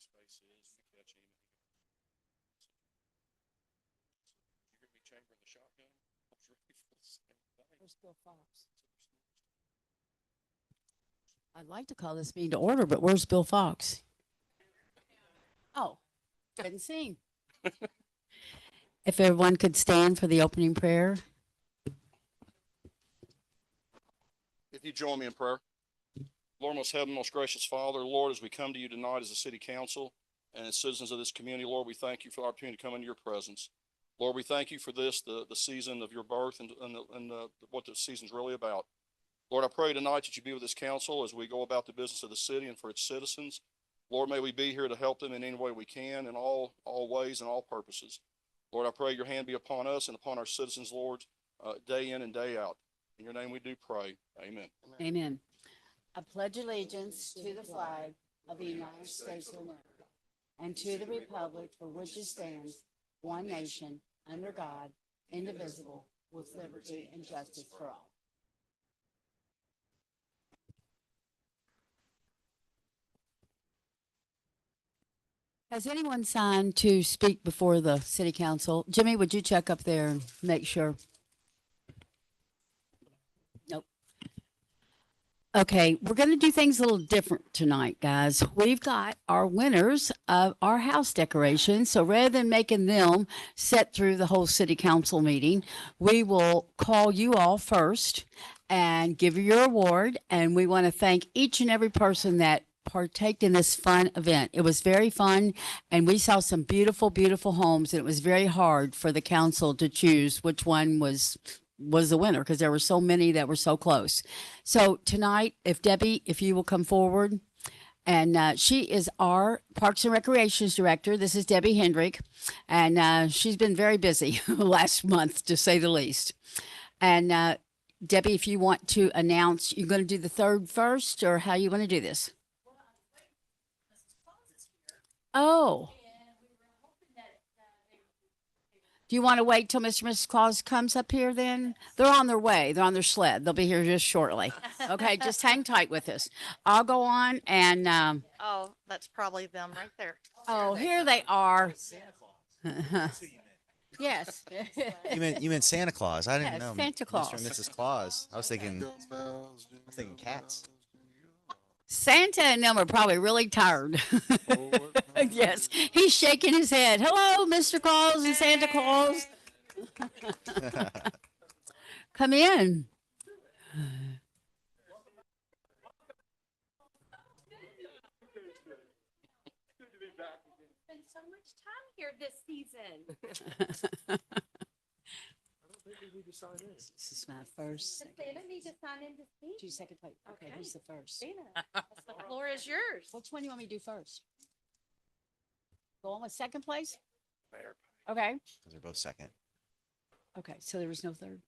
safe space is. You catch him. You hear me chambering the shotgun? I was ready for the same thing. Where's Bill Fox? I'd like to call this meeting to order, but where's Bill Fox? Oh, couldn't see him. If everyone could stand for the opening prayer. If you join me in prayer. Lord, most heavenly, most gracious Father, Lord, as we come to you tonight as a city council and as citizens of this community, Lord, we thank you for the opportunity to come into your presence. Lord, we thank you for this, the season of your birth and what the season's really about. Lord, I pray tonight that you be with this council as we go about the business of the city and for its citizens. Lord, may we be here to help them in any way we can in all ways and all purposes. Lord, I pray your hand be upon us and upon our citizens, Lord, day in and day out. In your name we do pray. Amen. Amen. I pledge allegiance to the flag of the United States of America and to the republic for which it stands, one nation, under God, indivisible, with liberty and justice for all. Has anyone signed to speak before the city council? Jimmy, would you check up there and make sure? Nope. Okay, we're going to do things a little different tonight, guys. We've got our winners of our house decorations. So rather than making them sit through the whole city council meeting, we will call you all first and give you your award. And we want to thank each and every person that partaked in this fun event. It was very fun, and we saw some beautiful, beautiful homes, and it was very hard for the council to choose which one was the winner because there were so many that were so close. So tonight, if Debbie, if you will come forward, and she is our Parks and Recreations Director. This is Debbie Hendrick, and she's been very busy last month, to say the least. And Debbie, if you want to announce, you're going to do the third first, or how you want to do this? Oh. Do you want to wait till Mr. and Mrs. Claus comes up here then? They're on their way. They're on their sled. They'll be here just shortly. Okay, just hang tight with us. I'll go on and, Oh, that's probably them right there. oh, here they are. Yes. You meant Santa Claus. I didn't Yes, know Santa Mr. Claus. and Mrs. Claus. I was thinking cats. Santa and them are probably really tired. Yes, he's shaking his head. Hello, Mr. Claus and Santa Claus. Come in. Spent so much time here this season. This is my first. Does Santa need to sign in to speak? Two second plate. Okay, Okay. who's the first? Santa, the floor is yours. Which one do you want me to do first? Go on with second place? Mayor. Okay. Because they're both second. Okay, so there was no third.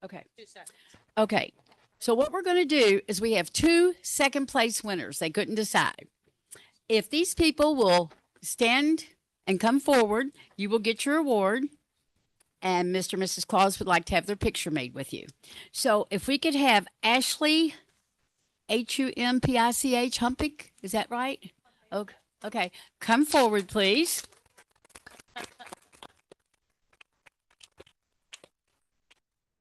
Okay. 2 seconds. Okay. So what we're going to do is we have two second place winners. They couldn't decide. If these people will stand and come forward, you will get your award. And Mr. and Mrs. Claus would like to have their picture made with you. So if we could have Ashley, Humpich, Humpick, is that right? Okay. Okay. Come forward, please.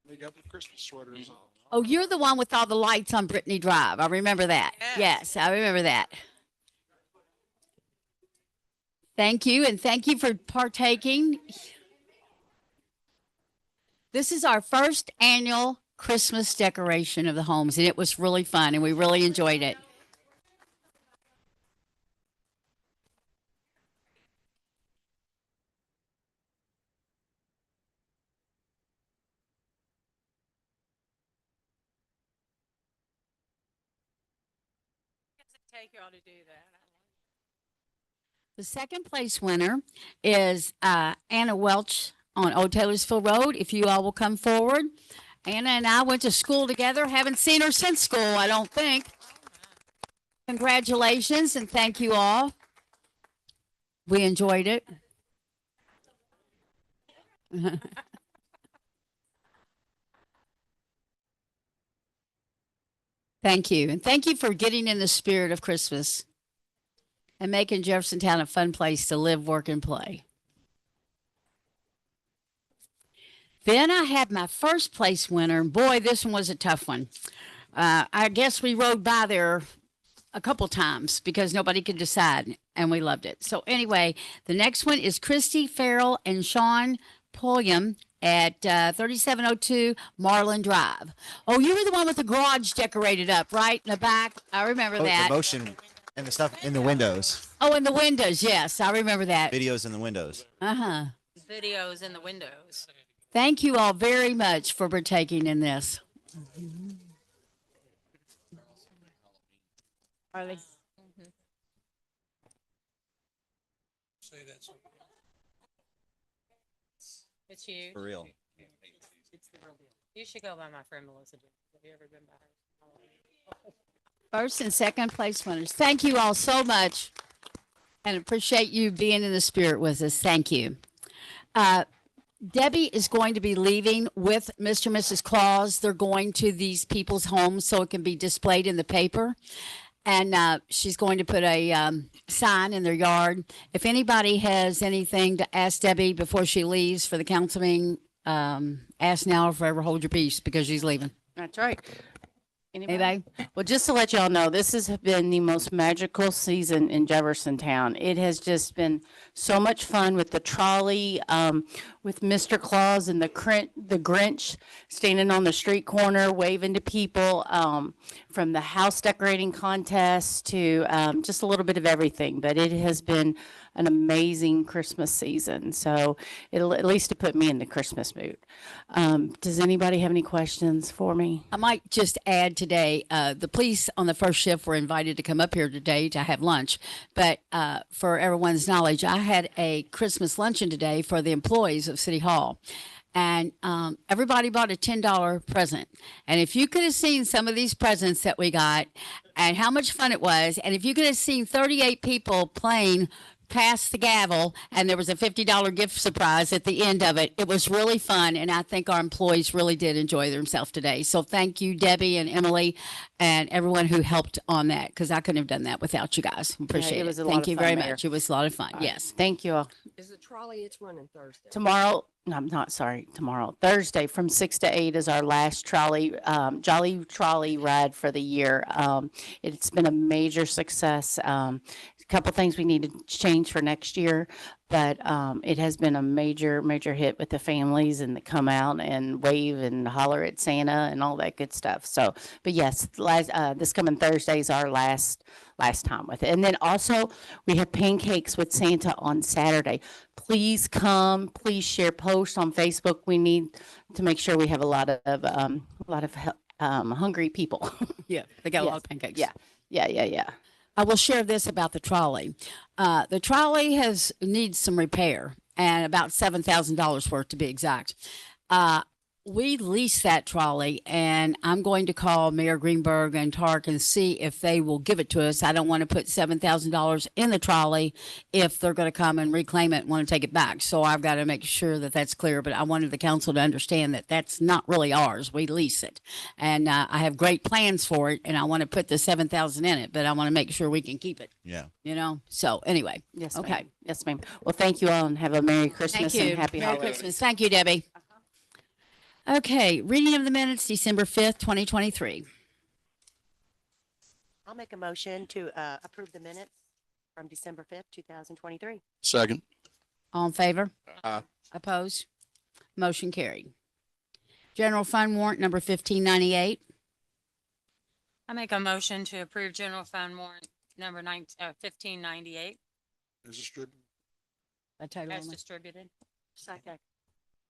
They got the Christmas sweaters on. Oh, you're the one with all the lights on Brittany Drive. I remember that. Yes, I remember that. Thank you, and thank you for partaking. This is our first annual Christmas decoration of the homes, and it was really fun, and we really enjoyed it. Take y'all to do that. The second place winner is Anna Welch on Old Taylorsville Road. If you all will come forward. Anna and I went to school together. Haven't seen her since school, I don't think. Congratulations, and thank you all. We enjoyed it. Thank you. And thank you for getting in the spirit of Christmas. and making Jeffersontown a fun place to live, work, and play. Then I had my first place winner. Boy, this one was a tough one. I guess we rode by there a couple times because nobody could decide, and we loved it. So anyway, the next one is Christy Farrell and Sean Pulliam at 3702 Marlin Drive. Oh, you were the one with the garage decorated up, right? In the back. I remember Oh, that. the motion and the stuff in the windows. Oh, in the windows. Yes, I remember that. Videos in the windows. Uh-huh. Videos in the windows. Thank you all very much for partaking in this. Harley. It's you. For real. It's the real deal. You should go by my friend Melissa. Have you ever been by her? First and second place winners. Thank you all so much and appreciate you being in the spirit with us. Thank you. Debbie is going to be leaving with Mr. and Mrs. Claus. They're going to these people's homes so it can be displayed in the paper. And she's going to put a sign in their yard. If anybody has anything to ask Debbie before she leaves for the council meeting, ask now or forever hold your peace because she's leaving. That's right. Anybody? Well, just to let y'all know, this has been the most magical season in Jeffersontown. It has just been so much fun with the trolley, with Mr. Claus and the Grinch standing on the street corner waving to people, from the house decorating contest to just a little bit of everything. But it has been an amazing Christmas season. So it'll at least to put me in the Christmas mood. Does anybody have any questions for me? I might just add today, the police on the first shift were invited to come up here today to have lunch. But for everyone's knowledge, I had a Christmas luncheon today for the employees of City Hall. And everybody bought a $10 present. And if you could have seen some of these presents that we got and how much fun it was, and if you could have seen 38 people playing Pass the Gavel, and there was a $50 gift surprise at the end of it. It was really fun, and I think our employees really did enjoy themselves today. So thank you, Debbie and Emily, and everyone who helped on that, because I couldn't have done that without you guys. Appreciate it it. was a lot Thank of you fun, very Mayor. much. It was a lot of fun. Yes. Thank you all. Is the trolley, it's running Thursday. Tomorrow, no, I'm not sorry, tomorrow, Thursday from 6 to 8 is our last trolley, Jolly Trolley ride for the year. It's been a major success. A couple things we need to change for next year, but it has been a major, major hit with the families and that come out and wave and holler at Santa and all that good stuff. So, but yes, this coming Thursday is our last time with it. And then also we have pancakes with Santa on Saturday. Please come, please share posts on Facebook. We need to make sure we have a lot of hungry people. Yeah. They got a lot Yes. of pancakes. Yeah. I will share this about the trolley. The trolley needs some repair and about $7,000 worth to be exact. We lease that trolley, and I'm going to call Mayor Greenberg and Tark and see if they will give it to us. I don't want to put $7,000 in the trolley if they're going to come and reclaim it and want to take it back. So I've got to make sure that that's clear. But I wanted the council to understand that that's not really ours. We lease it, and I have great plans for it, and I want to put the $7,000 in it. But I want to make sure we can keep it. Yeah. You know. So anyway, Yes, Okay. ma'am. Yes, ma'am. Well, thank you all and have a Merry Christmas thank you. and Happy Merry Holidays. Christmas. Thank you, Debbie. Okay, reading of the minutes, December 5th, 2023. I'll make a motion to approve the minutes from December 5th, 2023. Second. All in favor? Aye. Opposed? Motion carried. General fund warrant number 1598. I make a motion to approve general fund warrant number 1598 Is distributed. By title as only. distributed. Second.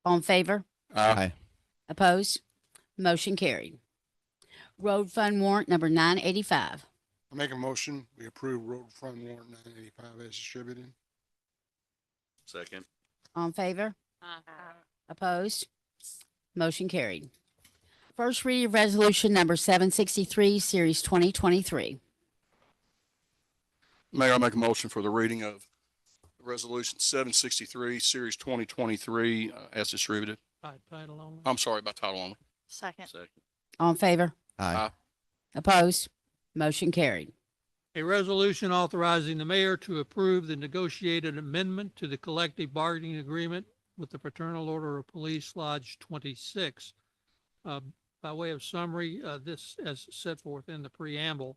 All in favor? Aye. Opposed? Motion carried. Road fund warrant number 985. I make a motion, we approve road fund warrant 985 as distributed. Second. All in favor? Opposed? Motion carried. First reading of resolution number 763, series 2023. Mayor, I make a motion for the reading of resolution 763, series 2023, as distributed. By title only. I'm sorry, by title only. Second. Second. All in favor? Aye. Opposed? Motion carried. A resolution authorizing the mayor to approve the negotiated amendment to the collective bargaining agreement with the Fraternal Order of Police Lodge 26. By way of summary, this, as set forth in the preamble,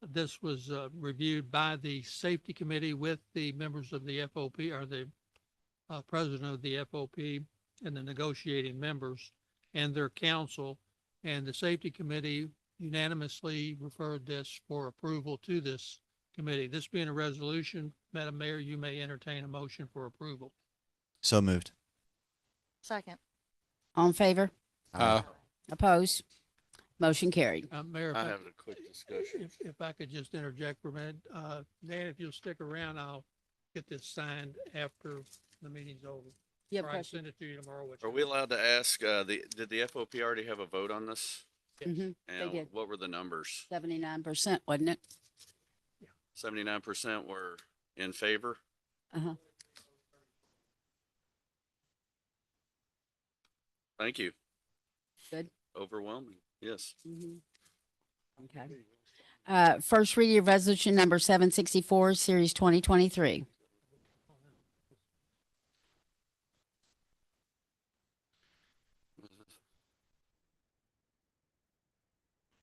this was reviewed by the Safety Committee with the members of the FOP, or the president of the FOP and the negotiating members and their counsel. And the Safety Committee unanimously referred this for approval to this committee. This being a resolution, Madam Mayor, you may entertain a motion for approval. So moved. Second. All in favor? Aye. Opposed? Motion carried. Mayor, if I I- have a quick discussion. if I could just interject for a minute, Dan, if you'll stick around, I'll get this signed after the meeting's over. You have Or a I can question? send it to you tomorrow. Are we allowed to ask, did the FOP already have a vote on this? Mm-hmm. And did. what were the numbers? 79%, wasn't it? 79% were in favor? Uh-huh. Thank you. Good. Overwhelming, yes. Mhm. Okay. First reading of resolution number 764, series 2023.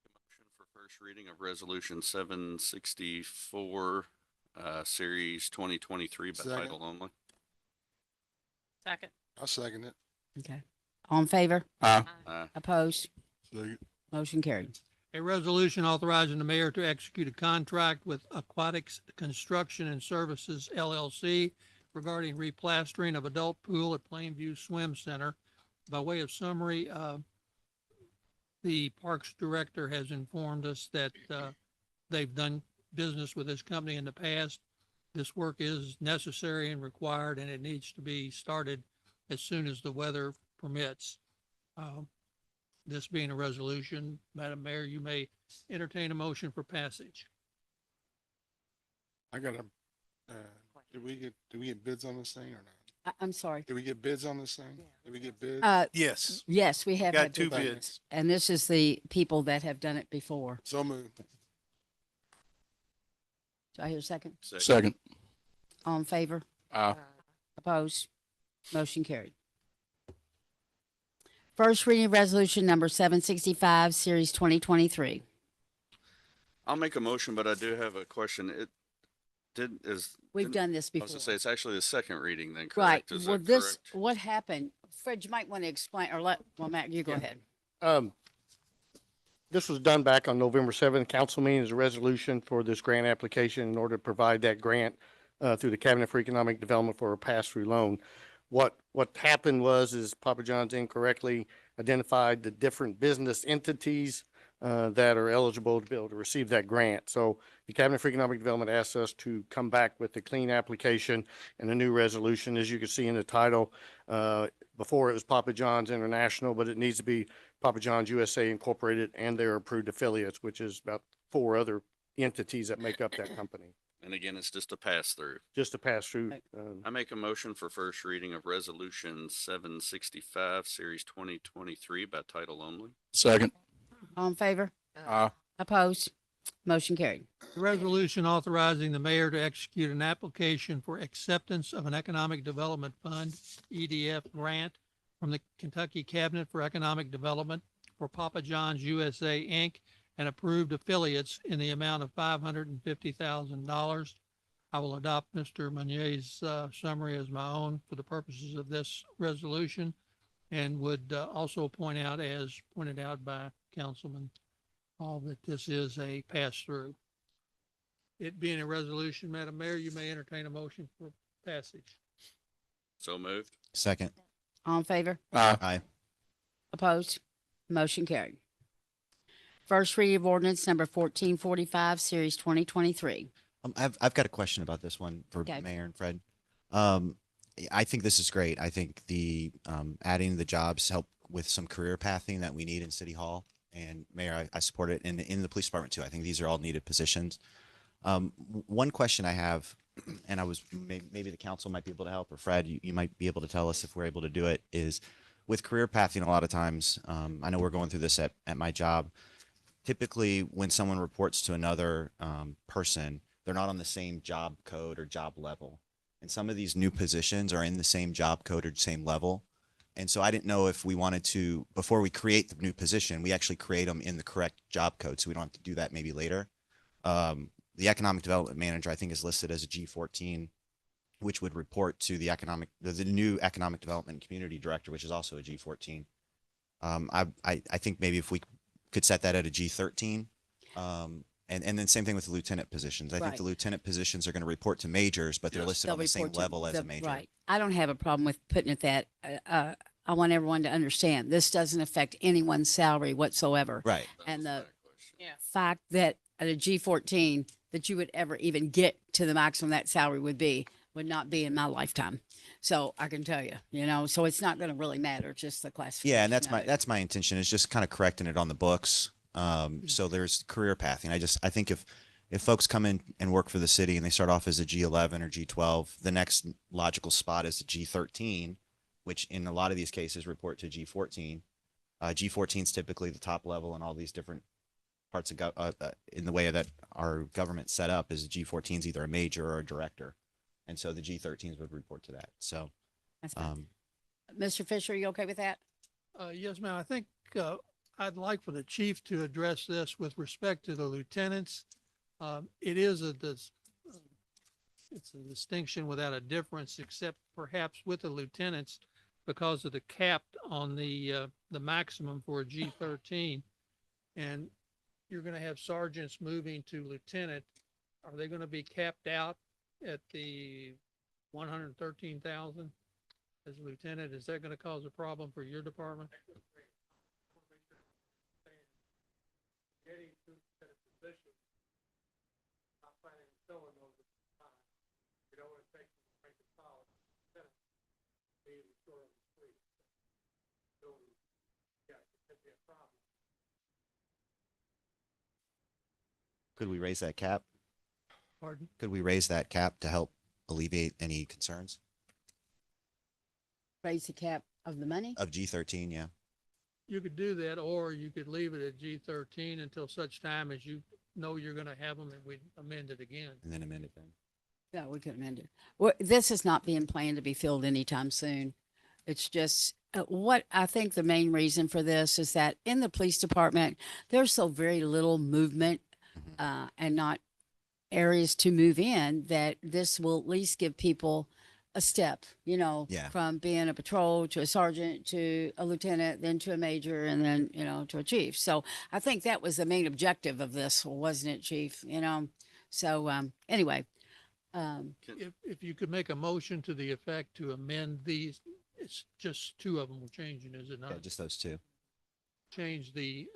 Motion for first reading of resolution 764, series 2023 by Second. title only. Second. I second it. Okay. All in favor? Aye. Opposed? Second. Motion carried. A resolution authorizing the mayor to execute a contract with Aquatics Construction and Services LLC regarding replastering of adult pool at Plainview Swim Center. By way of summary, the Parks Director has informed us that they've done business with this company in the past. This work is necessary and required, and it needs to be started as soon as the weather permits. This being a resolution, Madam Mayor, you may entertain a motion for passage. I got a, did we get bids on this thing or not? I'm sorry. Did we get bids on this thing? Did we get bids? Yes. Yes, we have. Got had two bid- bids. And this is the people that have done it before. So moved. Do I hear a second? Second. All in favor? Aye. Opposed? Motion carried. First reading of resolution number 765, series 2023. I'll make a motion, but I do have a question. We've done this I was before. gonna say, it's actually the second reading then, Right. correct? Is Well, that this, correct? what happened, Fred, you might want to explain, or Matt, you go ahead. This was done back on November 7th. Council meeting is a resolution for this grant application in order to provide that grant through the Cabinet for Economic Development for a pass-through loan. What happened is Papa John's incorrectly identified the different business entities that are eligible to be able to receive that grant. So the Cabinet for Economic Development asked us to come back with a clean application and a new resolution. As you can see in the title, before it was Papa John's International, but it needs to be Papa John's USA Incorporated and their approved affiliates, which is about 4 other entities that make up that company, And again, it's just a pass-through. just to pass through. Right. I make a motion for first reading of resolution 765, series 2023 by title only. Second. All in favor? Aye. Opposed? Motion carried. A resolution authorizing the mayor to execute an application for acceptance of an Economic Development Fund, EDF grant from the Kentucky Cabinet for Economic Development for Papa John's USA, Inc. and approved affiliates in the amount of $550,000. I will adopt Mr. Meunier's summary as my own for the purposes of this resolution and would also point out, as pointed out by Councilman Hall, that this is a pass-through. It being a resolution, Madam Mayor, you may entertain a motion for passage. So moved. Second. All in favor? Aye. Opposed? Motion carried. First reading of ordinance number 1445, series 2023. I've got a question about this one for Okay. Mayor and Fred. I think this is great. I think the adding the jobs help with some career pathing that we need in City Hall. And Mayor, I support it in the police department too. I think these are all needed positions. One question I have, and maybe the council might be able to help, or Fred, you might be able to tell us if we're able to do it, is with career pathing a lot of times, I know we're going through this at my job. typically when someone reports to another person, they're not on the same job code or job level. And some of these new positions are in the same job code or same level. And so I didn't know if we wanted to, before we create the new position, we actually create them in the correct job code. So we don't have to do that maybe later. The economic development manager, I think, is listed as a G14, which would report to the new economic development and community director, which is also a G14. I think maybe if we could set that at a G13, and then same thing with the lieutenant positions. I think Right. the lieutenant positions are going to report to majors, but they're Yes. listed They'll on the same report to level as the- a major. Right. I don't have a problem with putting it that, I want everyone to understand, this doesn't affect anyone's salary whatsoever. Right. And the Yeah. fact that at a G14, that you would ever even get to the maximum that salary would not be in my lifetime. So I can tell you, so it's not going to really matter, just the classification. Yeah, and of it. that's my intention, is just kind of correcting it on the books. Mm-hmm. So there's career pathing. I think if folks come in and work for the city and they start off as a G11 or G12, the next logical spot is a G13, which in a lot of these cases report to G14. G14 is typically the top level in all these different parts of in the way that our government's set up. Is G14 is either a major or a director, and so the G13s would report to that. So, That's fine. Mr. Fisher, you okay with that? Yes, ma'am. I think, I'd like for the chief to address this with respect to the lieutenants. It is it's a distinction without a difference, except perhaps with the lieutenants because of the cap on the maximum for a G13. And you're going to have sergeants moving to lieutenant. Are they going to be capped out at the 113,000 as a lieutenant? Is that going to cause a problem for your department? could we raise that cap? Pardon? Could we raise that cap to help alleviate any concerns Raise the cap of the money? of G13? Yeah. You could do that, or you could leave it at G13 until such time as you know you're going to have them and we amend it again. And then amend it then. Yeah, we could amend it. Well, this is not being planned to be filled anytime soon. It's just, what I think the main reason for this is that in the police department, there's so very little movement, and not areas to move in, that this will at least give people a step, Yeah. from being a patrol to a sergeant to a lieutenant, then to a major, and then, to a chief. So I think that was the main objective of this, wasn't it, chief? So, anyway, If you could make a motion to the effect to amend these, it's just two of them we're changing, is it Yeah, not? just those two. Change the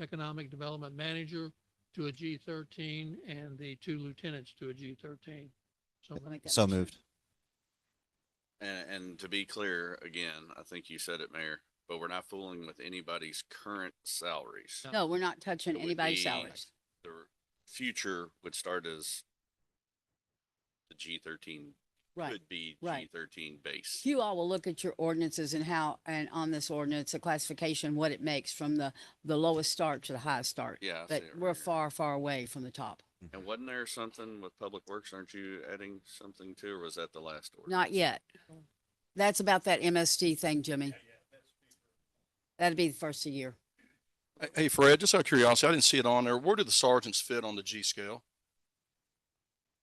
economic development manager to a G13 and the two lieutenants to a G13. So I'll make that So motion. moved. And to be clear, again, I think you said it, Mayor, but we're not fooling with anybody's current salaries. No, we're not touching It would anybody's be- salaries. The future would start as the G13 Right. could be right. G13 base. You all will look at your ordinances and and on this ordinance, the classification, what it makes from the lowest start to the highest start. Yeah. I But see it right we're here. far, far away from the top. And wasn't there something with Public Works? Aren't you adding something to, or was that the last order? Not yet. That's about that MSD thing, Jimmy. That'd be the first of the year. Hey, Fred, just out of curiosity, I didn't see it on there. Where do the sergeants fit on the G scale?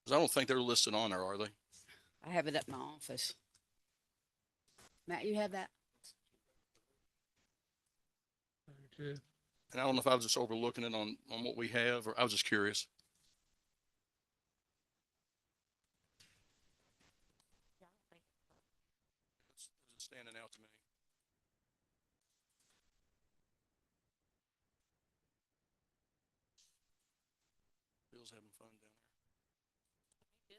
Because I don't think they're listed on there, are they? I have it at my office. Matt, you have that? too. And I don't know if I was just overlooking it on what we have, or I was just curious. It's standing out to me. Bill's having fun down there.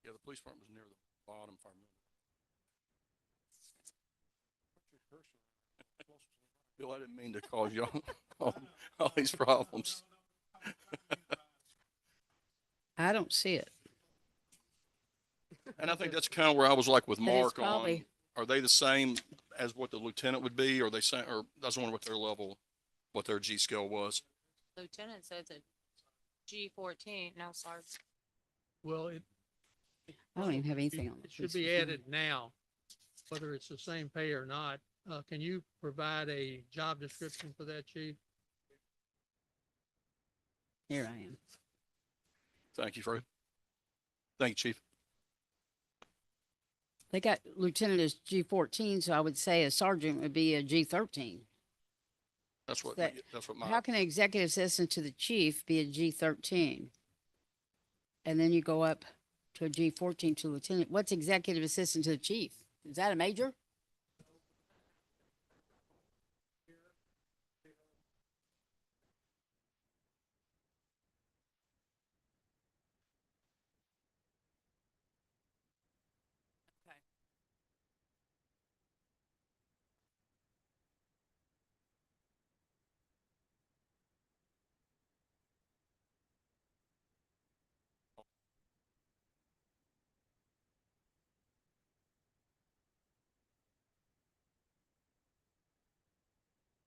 Yeah, the police department was near the bottom, if I remember. Bill, I didn't mean to cause you all these problems. I don't see it. And I think that's kind of where I was like with But it's Mark on, probably- are they the same as what the lieutenant would be, or they saying, or I was wondering what their level, what their G scale was. Lieutenant says a G14. No, sorry. Well, it. I don't even have anything on It the should police be force added now, whether it's the same pay or not. Can you provide a job description for that, chief? Here I am. Thank you, Fred. Thank you, Chief. They got lieutenant as G14, so I would say a sergeant would be a G13. That's what, That- that's what How my, can an executive assistant to the chief be a G13? And then you go up to a G14 to lieutenant. What's executive assistant to the chief? Is that a major?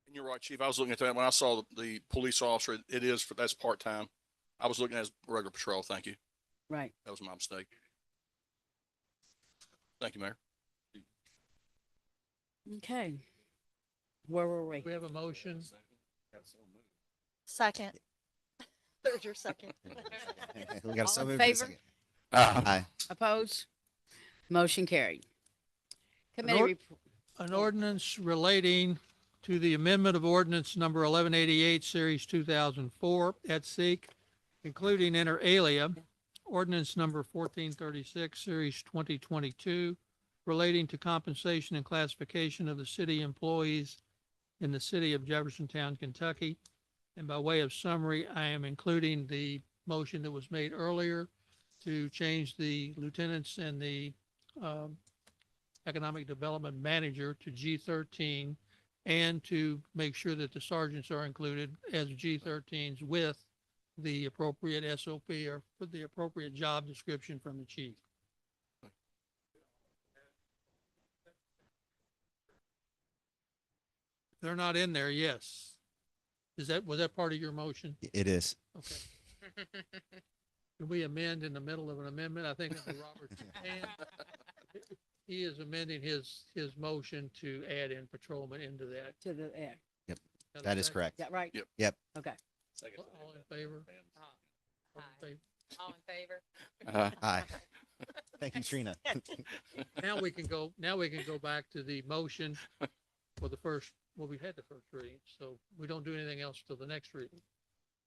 and you're right, Chief. I was looking at that when I saw the police officer. It is for, that's part-time. I was looking at his regular patrol. Thank you. Right. That was my mistake. Thank you, Mayor. Okay. Where were we? We have a motion. Second. There's your second. We got All so in moved in a favor? second. Uh, Aye. Opposed? Motion carried. Committee ord- report. An ordinance relating to the amendment of ordinance number 1188, series 2004 et seq, including inter alia, ordinance number 1436, series 2022, relating to compensation and classification of the city employees in the city of Jeffersontown, Kentucky. And by way of summary, I am including the motion that was made earlier to change the lieutenants and the economic development manager to G13, and to make sure that the sergeants are included as G13s with the appropriate SOP or for the appropriate job description from the chief. They're not in there, yes. Was that part of your motion? It is. Okay. Can we amend in the middle of an amendment? I think under Robert's hand, he is amending his motion to add in patrolman into that. To the, yeah. That is correct. Is that right? Yep. Yep. Okay. All in favor? All in favor? All in favor? Aye. Thank you, Trina. Now we can go back to the motion for the first, well, we had the first reading, so we don't do anything else till the next reading.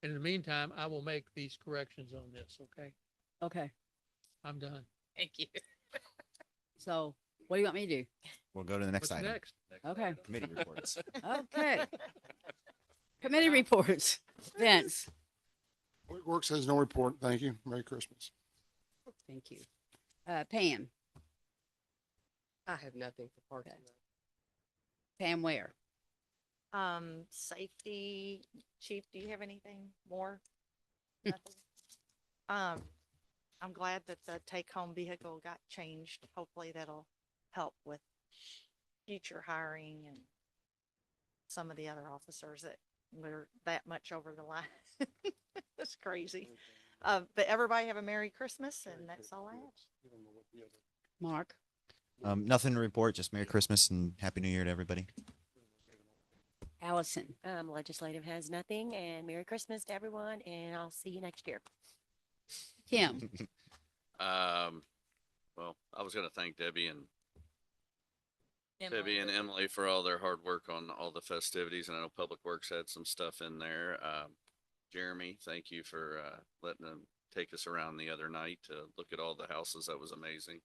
And in the meantime, I will make these corrections on this, okay? Okay. I'm done. Thank you. So what do you want me to do? We'll go to the next What's item. next? Okay. Committee reports. Okay. Committee reports. Vince. Public Works has no report. Thank you. Merry Christmas. Thank you. Pam. I have nothing for Parks and Okay. Pam Ware. Safety, Chief, do you have anything more? Hmm. Nothing? I'm glad that the take-home vehicle got changed. Hopefully that'll help with future hiring and some of the other officers that were that much over the line. That's crazy. But everybody have a Merry Christmas, and that's all I have. Mark. Nothing to report, just Merry Christmas and Happy New Year to everybody. Allison. Legislative has nothing, and Merry Christmas to everyone, and I'll see you next year. Kim. Well, I was gonna thank Debbie and Emily. Emily for all their hard work on all the festivities, and I know Public Works had some stuff in there. Jeremy, thank you for letting them take us around the other night to look at all the houses. That was amazing.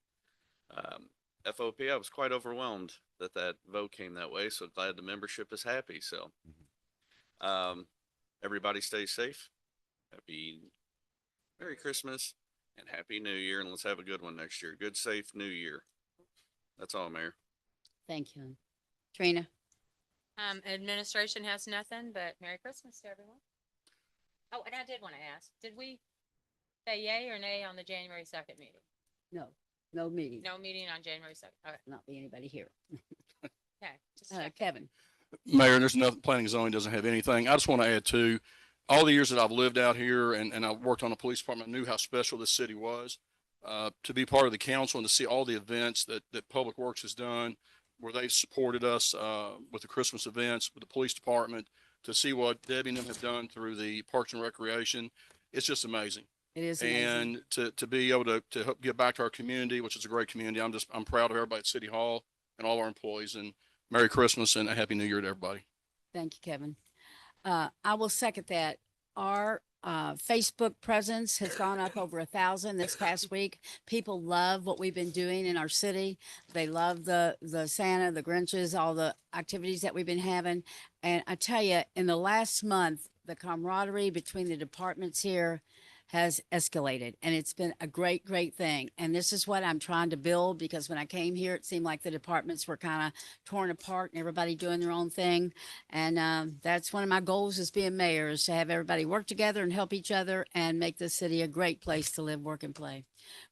FOP, I was quite overwhelmed that vote came that way, so glad the membership is happy. So, everybody stay safe. Happy Merry Christmas and Happy New Year, and let's have a good one next year. Good, safe New Year. That's all, Mayor. Thank you. Trina. Administration has nothing, but Merry Christmas to everyone. Oh, and I did want to ask, did we say yay or nay on the January 2nd meeting? No. No meeting. No meeting on January 2nd. Okay. Not be anybody here. Okay. just checking. Kevin. Mayor, there's nothing, planning and zoning doesn't have anything. I just want to add to, all the years that I've lived out here and I've worked on the police department, I knew how special this city was. To be part of the council and to see all the events that Public Works has done, where they've supported us, with the Christmas events, with the police department, to see what Debbie and them have done through the Parks and Recreation, it's just amazing. It is amazing. And to be able to help give back to our community, which is a great community. I'm proud of everybody at City Hall and all our employees, and Merry Christmas and a Happy New Year to everybody. Thank you, Kevin. I will second that. Our Facebook presence has gone up over 1,000 this past week. People love what we've been doing in our city. They love the Santa, the Grinches, all the activities that we've been having. And I tell you, in the last month, the camaraderie between the departments here has escalated, and it's been a great, great thing. And this is what I'm trying to build, because when I came here, it seemed like the departments were kind of torn apart and everybody doing their own thing. And that's one of my goals as being mayor, is to have everybody work together and help each other and make this city a great place to live, work, and play.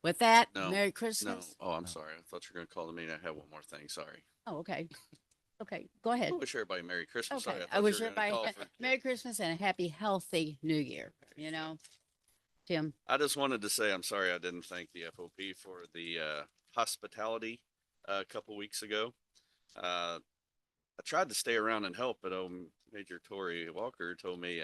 With that, No, Merry No, Christmas. oh, I'm sorry. I thought you were gonna call the meeting. I had one more thing. Sorry. Oh, okay. Okay, go ahead. I wish everybody Merry Christmas. Sorry, Okay, thought I you wish were gonna everybody call for- Merry Christmas and a happy, healthy New Year, you know? Tim? I just wanted to say, I'm sorry I didn't thank the FOP for the hospitality a couple weeks ago. I tried to stay around and help, but Major Tory Walker told me,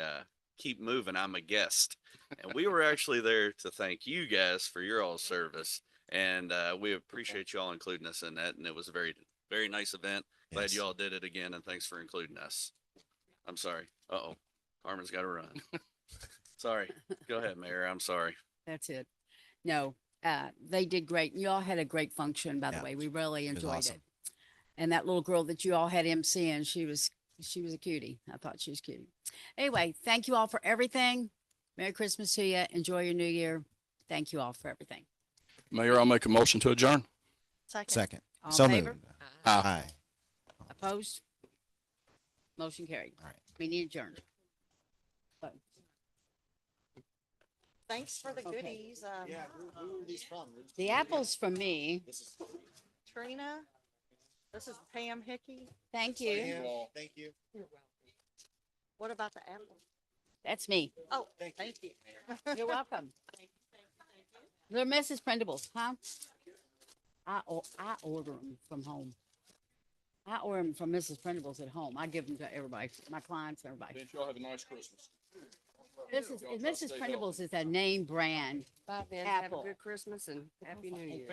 keep moving, I'm a guest. And we were actually there to thank you guys for your all service. And we appreciate you all including us in that. And it was a very, very nice event. Glad Yes. you all did it again, and thanks for including us. I'm sorry. Uh-oh, Carmen's got to run. Sorry. Go ahead, Mayor. I'm sorry. That's it. No, they did great. You all had a great function, by the Yeah, way. We really was enjoyed awesome. it. And that little girl that you all had MCing, she was a cutie. I thought she was cutie. Anyway, thank you all for everything. Merry Christmas to you. Enjoy your new year. Thank you all for everything. Mayor, I'll make a motion to adjourn. Second. All in So favor? moved. Aye. Aye. Opposed? Motion carried. All right. Meeting adjourned. Thanks for the Okay. goodies. The apples from me. Trina, this is Pam Hickey. Thank you. Thank you. What about the apple? That's me. Oh, thank you. You're welcome. They're Mrs. Printables, huh? I order them from home. I order them from Mrs. Printables at home. I give them to everybody, my clients, everybody. Didn't y'all have a nice Christmas? Mrs. Printables is a name brand. Bye, Ben. Apple. Have a good Christmas and Happy New Year.